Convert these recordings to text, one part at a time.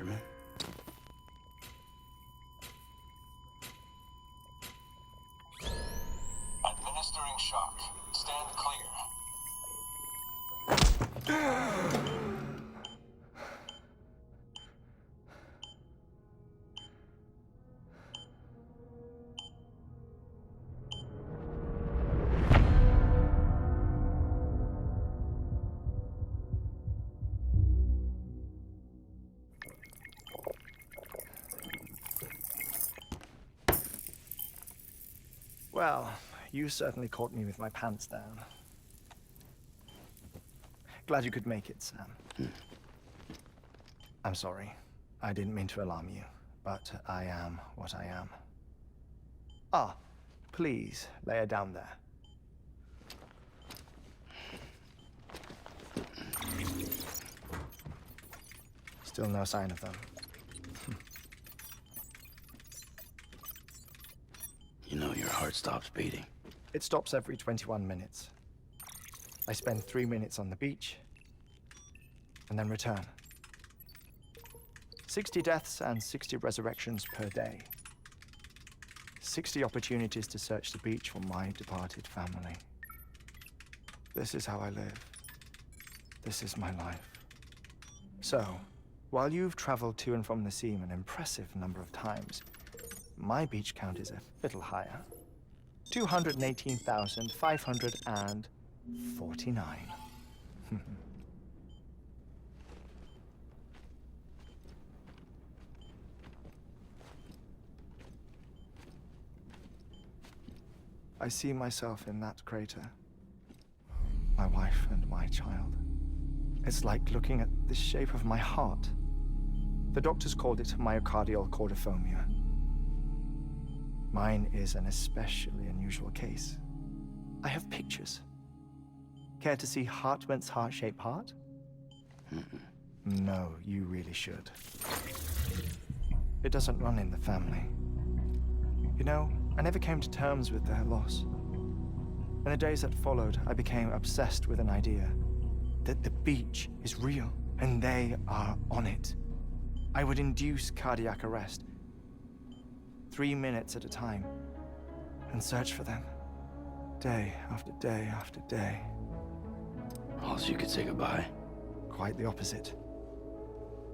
Heartman. Administering shock. Stand clear. Well, you certainly caught me with my pants down. Glad you could make it, Sam. I'm sorry. I didn't mean to alarm you, but I am what I am. Ah, please, lay her down there. Still no sign of them. You know your heart stops beating. It stops every 21 minutes. I spend 3 minutes on the beach, and then return. 60 deaths and 60 resurrections per day. 60 opportunities to search the beach for my departed family. This is how I live. This is my life. So, while you've traveled to and from the scene an impressive number of times, my beach count is a little higher. 218,549. I see myself in that crater. My wife and my child. It's like looking at the shape of my heart. The doctors called it myocardial cordiformia. Mine is an especially unusual case. I have pictures. Care to see Heartman's heart-shaped heart? No, you really should. It doesn't run in the family. You know, I never came to terms with their loss. In the days that followed, I became obsessed with an idea that the beach is real and they are on it. I would induce cardiac arrest, 3 minutes at a time, and search for them, day after day after day. Also, you could say goodbye. Quite the opposite.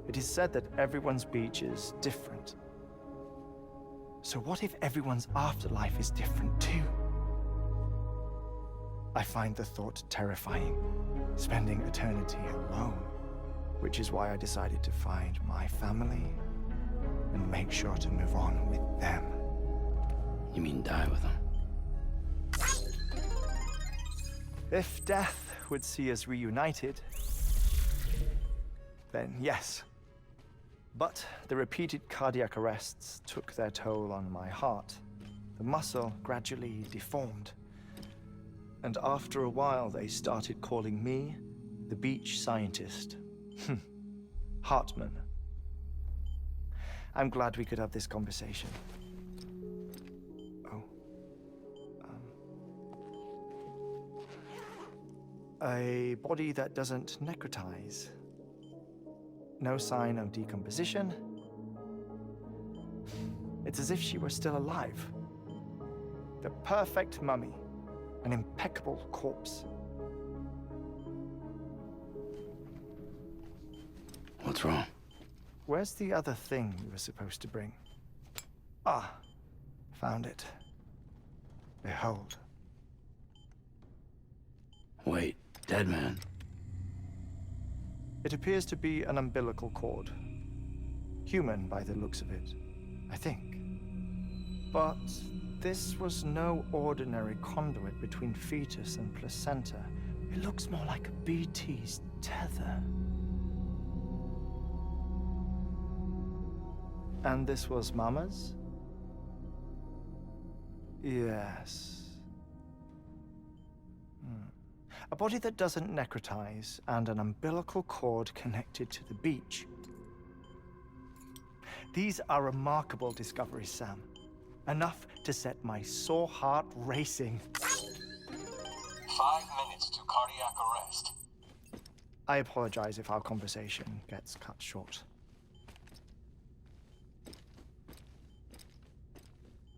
It is said that everyone's beach is different. So what if everyone's afterlife is different too? I find the thought terrifying, spending eternity alone, which is why I decided to find my family and make sure to move on with them. You mean die with them? If death would see us reunited, then yes. But the repeated cardiac arrests took their toll on my heart. The muscle gradually deformed. And after a while, they started calling me the beach scientist. Heartman. I'm glad we could have this conversation. Oh. A body that doesn't necrotize. No sign of decomposition. It's as if she were still alive. The perfect mummy. An impeccable corpse. What's wrong? Where's the other thing you were supposed to bring? Ah, found it. Behold. Wait, dead man. It appears to be an umbilical cord. Human by the looks of it, I think. But this was no ordinary conduit between fetus and placenta. It looks more like a BT's tether. And this was Mama's? Yes. A body that doesn't necrotize and an umbilical cord connected to the beach. These are remarkable discoveries, Sam. Enough to set my sore heart racing. 5 minutes to cardiac arrest. I apologize if our conversation gets cut short.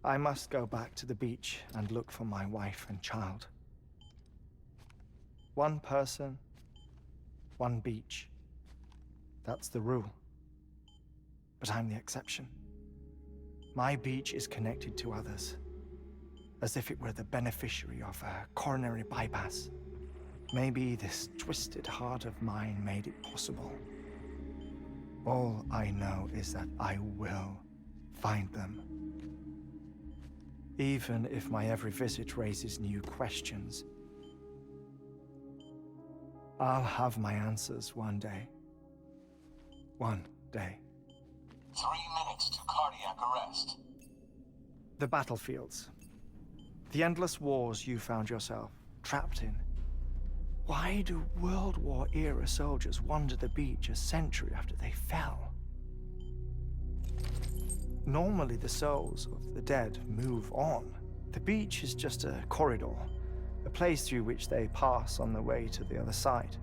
I must go back to the beach and look for my wife and child. One person, one beach. That's the rule. But I'm the exception. My beach is connected to others, as if it were the beneficiary of a coronary bypass. Maybe this twisted heart of mine made it possible. All I know is that I will find them. Even if my every visit raises new questions, I'll have my answers one day. One day. 3 minutes to cardiac arrest. The battlefields. The endless wars you found yourself trapped in. Why do World War-era soldiers wander the beach a century after they fell? Normally the souls of the dead move on. The beach is just a corridor, a place through which they pass on the way to the other side.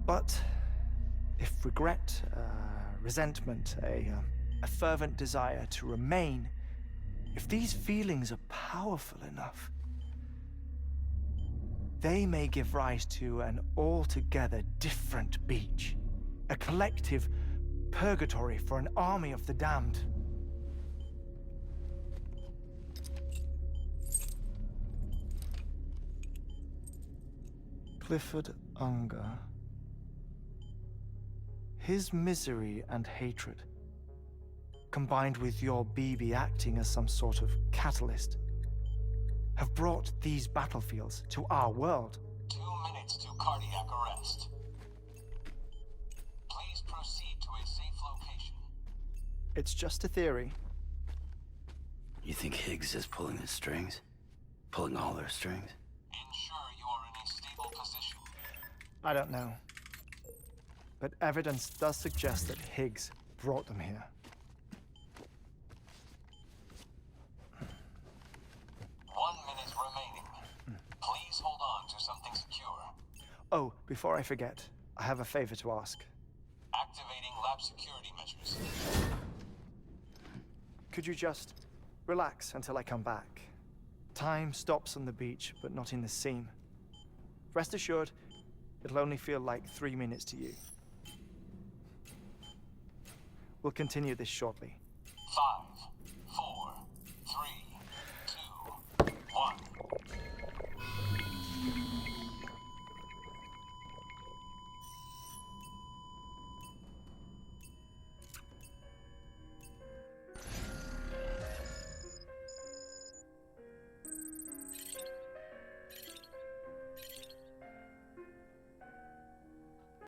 But if regret, resentment, a fervent desire to remain, if these feelings are powerful enough, they may give rise to an altogether different beach, a collective purgatory for an army of the damned. Clifford Unger. His misery and hatred, combined with your BB acting as some sort of catalyst, have brought these battlefields to our world. 2 minutes to cardiac arrest. Please proceed to a safe location. It's just a theory. You think Higgs is pulling the strings? Pulling all their strings? Ensure you are in a stable position. I don't know. But evidence does suggest that Higgs brought them here. 1 minute remaining. Please hold on to something secure. Oh, before I forget, I have a favor to ask. Activating lab security measures. Could you just relax until I come back? Time stops on the beach, but not in the seam. Rest assured, it'll only feel like 3 minutes to you. We'll continue this shortly. 5,